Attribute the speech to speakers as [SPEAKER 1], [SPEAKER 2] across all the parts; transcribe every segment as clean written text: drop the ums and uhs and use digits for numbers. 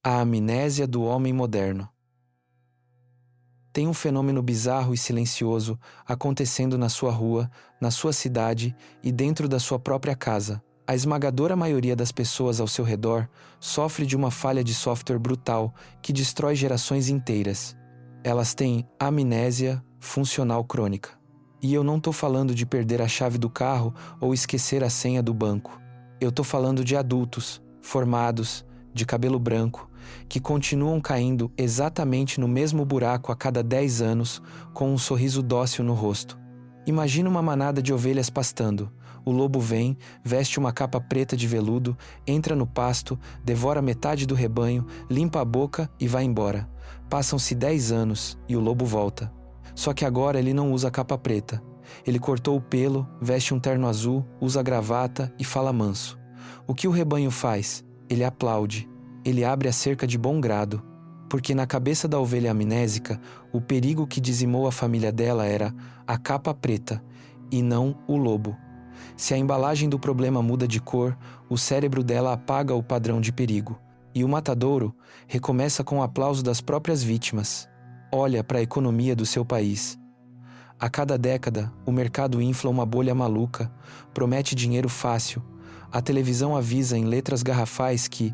[SPEAKER 1] A amnésia do homem moderno. Tem um fenômeno bizarro e silencioso acontecendo na sua rua, na sua cidade e dentro da sua própria casa. A esmagadora maioria das pessoas ao seu redor sofre de uma falha de software brutal que destrói gerações inteiras. Elas têm amnésia funcional crônica. E eu não tô falando de perder a chave do carro ou esquecer a senha do banco. Eu tô falando de adultos, formados, de cabelo branco, que continuam caindo exatamente no mesmo buraco a cada 10 anos, com um sorriso dócil no rosto. Imagina uma manada de ovelhas pastando. O lobo vem, veste uma capa preta de veludo, entra no pasto, devora metade do rebanho, limpa a boca e vai embora. Passam-se 10 anos e o lobo volta. Só que agora ele não usa capa preta. Ele cortou o pelo, veste um terno azul, usa gravata e fala manso. O que o rebanho faz? Ele aplaude. Ele abre a cerca de bom grado. Porque na cabeça da ovelha amnésica, o perigo que dizimou a família dela era a capa preta, e não o lobo. Se a embalagem do problema muda de cor, o cérebro dela apaga o padrão de perigo. E o matadouro recomeça com o aplauso das próprias vítimas. Olha para a economia do seu país. A cada década, o mercado infla uma bolha maluca, promete dinheiro fácil. A televisão avisa em letras garrafais que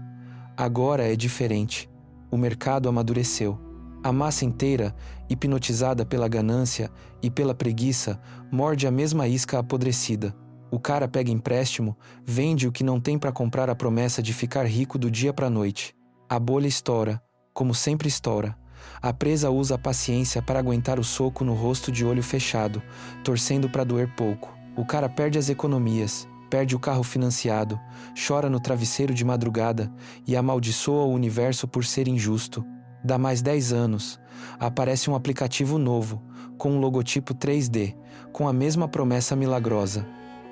[SPEAKER 1] agora é diferente. O mercado amadureceu. A massa inteira, hipnotizada pela ganância e pela preguiça, morde a mesma isca apodrecida. O cara pega empréstimo, vende o que não tem para comprar a promessa de ficar rico do dia para a noite. A bolha estoura, como sempre estoura. A presa usa a paciência para aguentar o soco no rosto de olho fechado, torcendo para doer pouco. O cara perde as economias, perde o carro financiado, chora no travesseiro de madrugada e amaldiçoa o universo por ser injusto. Dá mais 10 anos, aparece um aplicativo novo, com um logotipo 3D, com a mesma promessa milagrosa.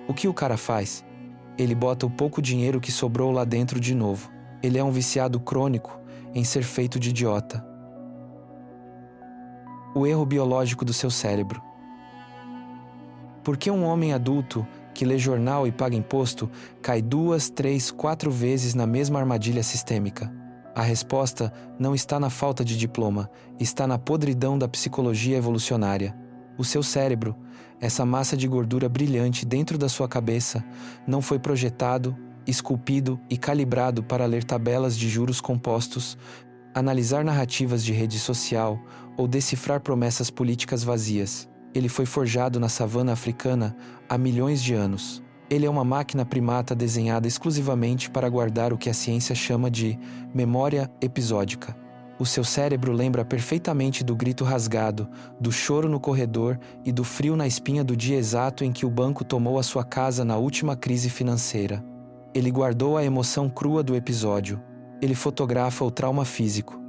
[SPEAKER 1] O que o cara faz? Ele bota o pouco dinheiro que sobrou lá dentro de novo. Ele é um viciado crônico em ser feito de idiota. O erro biológico do seu cérebro. Por que um homem adulto que lê jornal e paga imposto cai 2, 3, 4 vezes na mesma armadilha sistêmica? A resposta não está na falta de diploma, está na podridão da psicologia evolucionária. O seu cérebro, essa massa de gordura brilhante dentro da sua cabeça, não foi projetado, esculpido e calibrado para ler tabelas de juros compostos, analisar narrativas de rede social ou decifrar promessas políticas vazias. Ele foi forjado na savana africana há milhões de anos. Ele é uma máquina primata desenhada exclusivamente para guardar o que a ciência chama de memória episódica. O seu cérebro lembra perfeitamente do grito rasgado, do choro no corredor e do frio na espinha do dia exato em que o banco tomou a sua casa na última crise financeira. Ele guardou a emoção crua do episódio. Ele fotografa o trauma físico.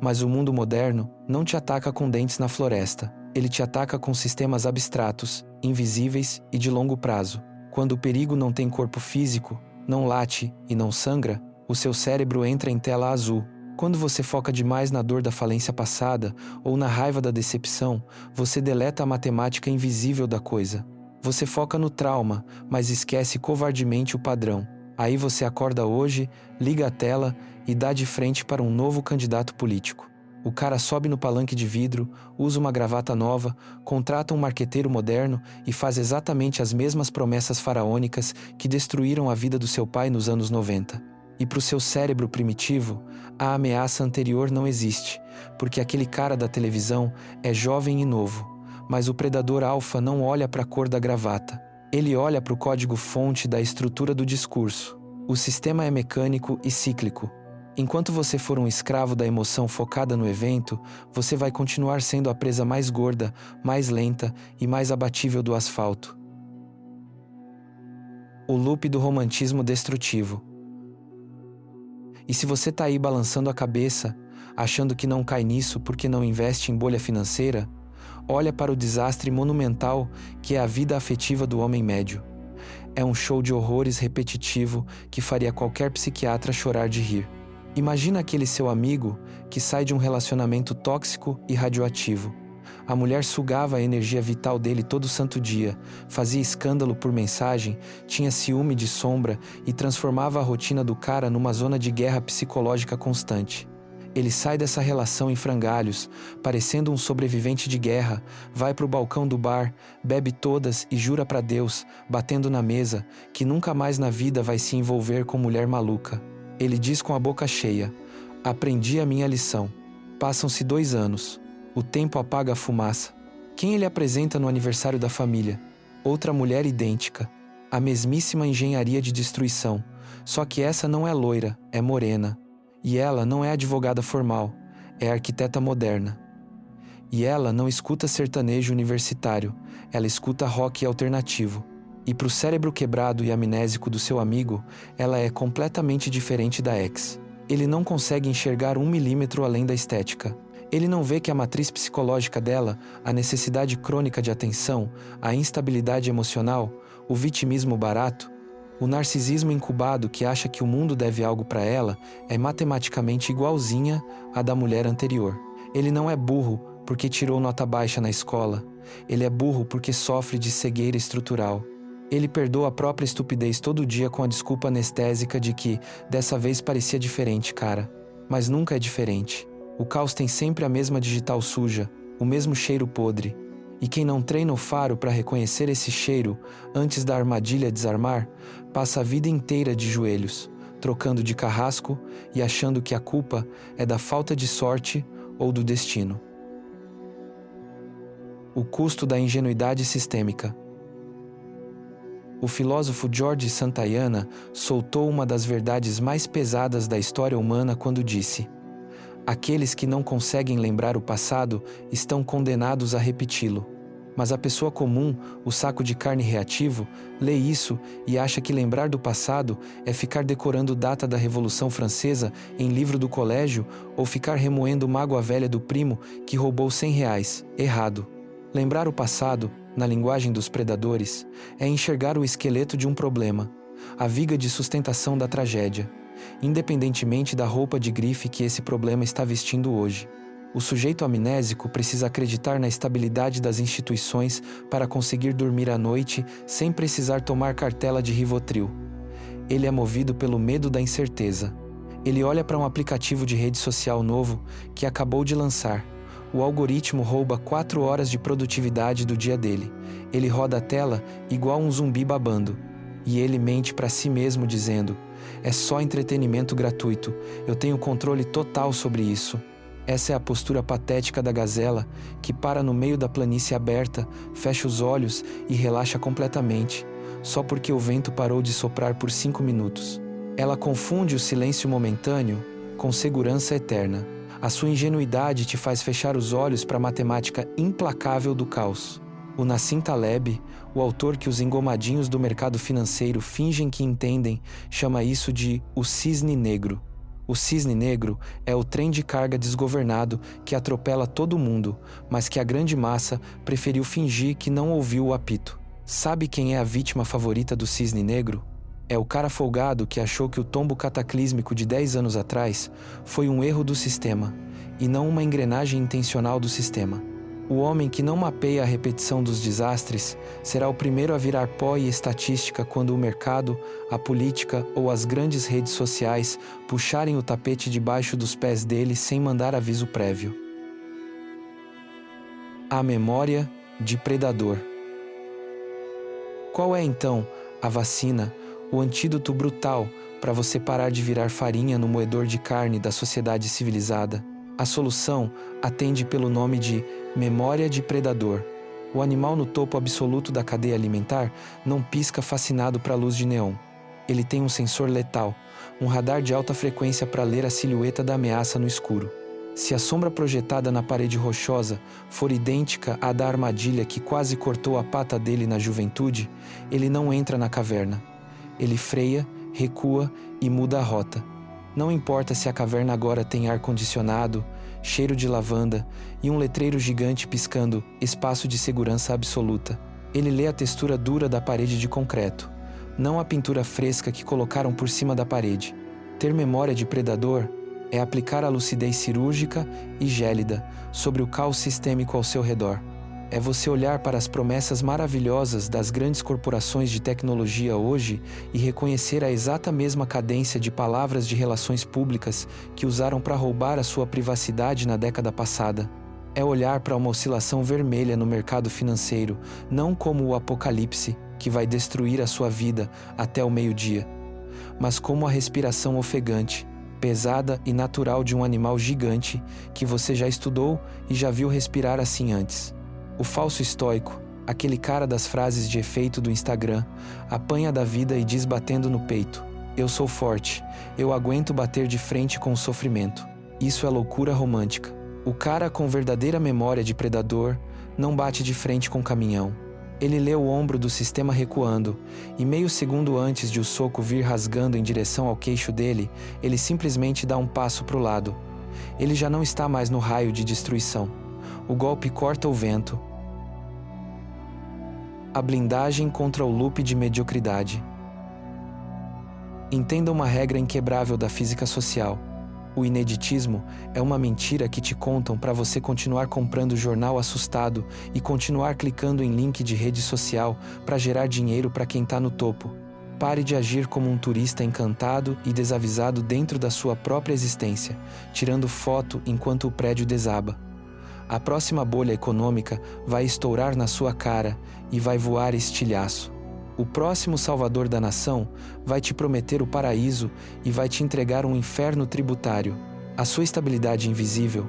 [SPEAKER 1] Mas o mundo moderno não te ataca com dentes na floresta. Ele te ataca com sistemas abstratos, invisíveis e de longo prazo. Quando o perigo não tem corpo físico, não late e não sangra, o seu cérebro entra em tela azul. Quando você foca demais na dor da falência passada ou na raiva da decepção, você deleta a matemática invisível da coisa. Você foca no trauma, mas esquece covardemente o padrão. Aí você acorda hoje, liga a tela e dá de frente para um novo candidato político. O cara sobe no palanque de vidro, usa uma gravata nova, contrata um marqueteiro moderno e faz exatamente as mesmas promessas faraônicas que destruíram a vida do seu pai nos anos 90. E para o seu cérebro primitivo, a ameaça anterior não existe, porque aquele cara da televisão é jovem e novo, mas o predador alfa não olha para a cor da gravata. Ele olha para o código-fonte da estrutura do discurso. O sistema é mecânico e cíclico. Enquanto você for um escravo da emoção focada no evento, você vai continuar sendo a presa mais gorda, mais lenta e mais abatível do asfalto. O loop do romantismo destrutivo. E se você tá aí balançando a cabeça, achando que não cai nisso porque não investe em bolha financeira, olha para o desastre monumental que é a vida afetiva do homem médio. É um show de horrores repetitivo que faria qualquer psiquiatra chorar de rir. Imagina aquele seu amigo que sai de um relacionamento tóxico e radioativo. a mulher sugava a energia vital dele todo santo dia, fazia escândalo por mensagem, tinha ciúme de sombra e transformava a rotina do cara numa zona de guerra psicológica constante. Ele sai dessa relação em frangalhos, parecendo um sobrevivente de guerra, vai pro balcão do bar, bebe todas e jura pra Deus, batendo na mesa, que nunca mais na vida vai se envolver com mulher maluca. Ele diz com a boca cheia: aprendi a minha lição. Passam-se 2 anos. O tempo apaga a fumaça. Quem ele apresenta no aniversário da família? Outra mulher idêntica. A mesmíssima engenharia de destruição. Só que essa não é loira, é morena. E ela não é advogada formal, é arquiteta moderna. E ela não escuta sertanejo universitário, ela escuta rock alternativo. E pro cérebro quebrado e amnésico do seu amigo, ela é completamente diferente da ex. Ele não consegue enxergar 1 milímetro além da estética. Ele não vê que a matriz psicológica dela, a necessidade crônica de atenção, a instabilidade emocional, o vitimismo barato, o narcisismo incubado que acha que o mundo deve algo para ela é matematicamente igualzinha à da mulher anterior. Ele não é burro porque tirou nota baixa na escola. Ele é burro porque sofre de cegueira estrutural. Ele perdoa a própria estupidez todo dia com a desculpa anestésica de que dessa vez parecia diferente, cara. Mas nunca é diferente. O caos tem sempre a mesma digital suja, o mesmo cheiro podre. E quem não treina o faro para reconhecer esse cheiro antes da armadilha desarmar, passa a vida inteira de joelhos, trocando de carrasco e achando que a culpa é da falta de sorte ou do destino. O custo da ingenuidade sistêmica. O filósofo George Santayana soltou uma das verdades mais pesadas da história humana quando disse: aqueles que não conseguem lembrar o passado estão condenados a repeti-lo. Mas a pessoa comum, o saco de carne reativo, lê isso e acha que lembrar do passado é ficar decorando data da Revolução Francesa em livro do colégio ou ficar remoendo mágoa velha do primo que roubou R$100. Errado. Lembrar o passado, na linguagem dos predadores, é enxergar o esqueleto de um problema, a viga de sustentação da tragédia, independentemente da roupa de grife que esse problema está vestindo hoje. O sujeito amnésico precisa acreditar na estabilidade das instituições para conseguir dormir à noite sem precisar tomar cartela de Rivotril. Ele é movido pelo medo da incerteza. Ele olha para um aplicativo de rede social novo que acabou de lançar. O algoritmo rouba 4 horas de produtividade do dia dele. Ele roda a tela igual um zumbi babando. E ele mente para si mesmo dizendo: é só entretenimento gratuito, eu tenho controle total sobre isso. Essa é a postura patética da gazela, que para no meio da planície aberta, fecha os olhos e relaxa completamente, só porque o vento parou de soprar por 5 minutos. Ela confunde o silêncio momentâneo com segurança eterna. A sua ingenuidade te faz fechar os olhos para a matemática implacável do caos. O Nassim Taleb, o autor que os engomadinhos do mercado financeiro fingem que entendem, chama isso de o cisne negro. O cisne negro é o trem de carga desgovernado que atropela todo mundo, mas que a grande massa preferiu fingir que não ouviu o apito. Sabe quem é a vítima favorita do cisne negro? É o cara folgado que achou que o tombo cataclísmico de 10 anos atrás foi um erro do sistema, e não uma engrenagem intencional do sistema. O homem que não mapeia a repetição dos desastres será o primeiro a virar pó e estatística quando o mercado, a política ou as grandes redes sociais puxarem o tapete debaixo dos pés dele sem mandar aviso prévio. A memória de predador. Qual é então a vacina, o antídoto brutal para você parar de virar farinha no moedor de carne da sociedade civilizada? A solução atende pelo nome de memória de predador. O animal no topo absoluto da cadeia alimentar não pisca fascinado para a luz de neon. Ele tem um sensor letal, um radar de alta frequência para ler a silhueta da ameaça no escuro. Se a sombra projetada na parede rochosa for idêntica à da armadilha que quase cortou a pata dele na juventude, ele não entra na caverna. Ele freia, recua e muda a rota. Não importa se a caverna agora tem ar-condicionado, cheiro de lavanda e um letreiro gigante piscando espaço de segurança absoluta. Ele lê a textura dura da parede de concreto, não a pintura fresca que colocaram por cima da parede. Ter memória de predador É aplicar a lucidez cirúrgica e gélida sobre o caos sistêmico ao seu redor. É você olhar para as promessas maravilhosas das grandes corporações de tecnologia hoje e reconhecer a exata mesma cadência de palavras de relações públicas que usaram para roubar a sua privacidade na década passada. É olhar para uma oscilação vermelha no mercado financeiro, não como o apocalipse que vai destruir a sua vida até o meio-dia, mas como a respiração ofegante, pesada e natural de um animal gigante que você já estudou e já viu respirar assim antes. O falso estoico, aquele cara das frases de efeito do Instagram, apanha da vida e diz batendo no peito: eu sou forte, eu aguento bater de frente com o sofrimento. Isso é loucura romântica. O cara com verdadeira memória de predador não bate de frente com o caminhão. Ele lê o ombro do sistema recuando, e meio segundo antes de o soco vir rasgando em direção ao queixo dele, ele simplesmente dá um passo para o lado. Ele já não está mais no raio de destruição. O golpe corta o vento. A blindagem contra o loop de mediocridade. Entenda uma regra inquebrável da física social. O ineditismo é uma mentira que te contam para você continuar comprando jornal assustado e continuar clicando em link de rede social para gerar dinheiro para quem está no topo. Pare de agir como um turista encantado e desavisado dentro da sua própria existência, tirando foto enquanto o prédio desaba. A próxima bolha econômica vai estourar na sua cara e vai voar estilhaço. O próximo salvador da nação vai te prometer o paraíso e vai te entregar um inferno tributário. A sua estabilidade invisível,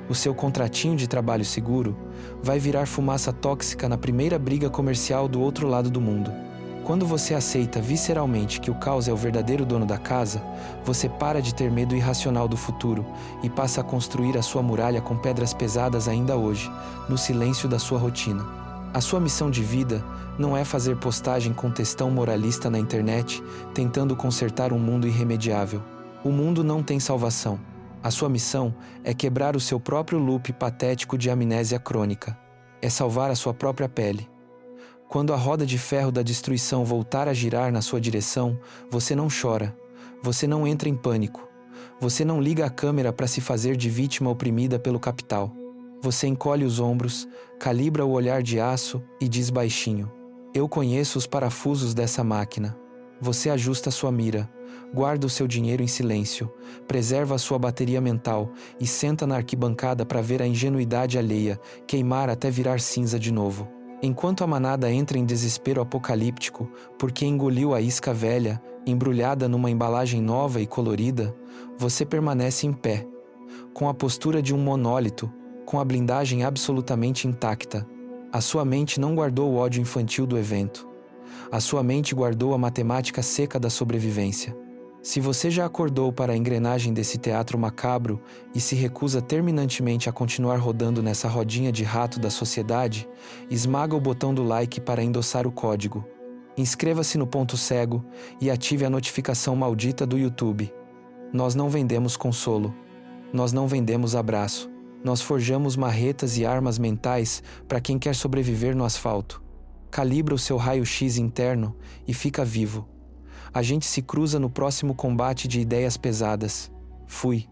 [SPEAKER 1] o seu contratinho de trabalho seguro, vai virar fumaça tóxica na primeira briga comercial do outro lado do mundo. Quando você aceita visceralmente que o caos é o verdadeiro dono da casa, você para de ter medo irracional do futuro e passa a construir a sua muralha com pedras pesadas ainda hoje, no silêncio da sua rotina. A sua missão de vida não é fazer postagem com textão moralista na internet, tentando consertar um mundo irremediável. O mundo não tem salvação. A sua missão é quebrar o seu próprio loop patético de amnésia crônica. É salvar a sua própria pele. Quando a roda de ferro da destruição voltar a girar na sua direção, você não chora, você não entra em pânico, você não liga a câmera para se fazer de vítima oprimida pelo capital. Você encolhe os ombros, calibra o olhar de aço e diz baixinho: eu conheço os parafusos dessa máquina. Você ajusta sua mira, guarda o seu dinheiro em silêncio, preserva a sua bateria mental e senta na arquibancada para ver a ingenuidade alheia queimar até virar cinza de novo. Enquanto a manada entra em desespero apocalíptico porque engoliu a isca velha, embrulhada numa embalagem nova e colorida, você permanece em pé, com a postura de um monólito, com a blindagem absolutamente intacta. A sua mente não guardou o ódio infantil do evento. A sua mente guardou a matemática seca da sobrevivência. Se você já acordou para a engrenagem desse teatro macabro e se recusa terminantemente a continuar rodando nessa rodinha de rato da sociedade, esmaga o botão do like para endossar o código. Inscreva-se no Ponto Cego e ative a notificação maldita do YouTube. Nós não vendemos consolo. Nós não vendemos abraço. Nós forjamos marretas e armas mentais para quem quer sobreviver no asfalto. Calibra o seu raio-x interno e fica vivo. A gente se cruza no próximo combate de ideias pesadas. Fui.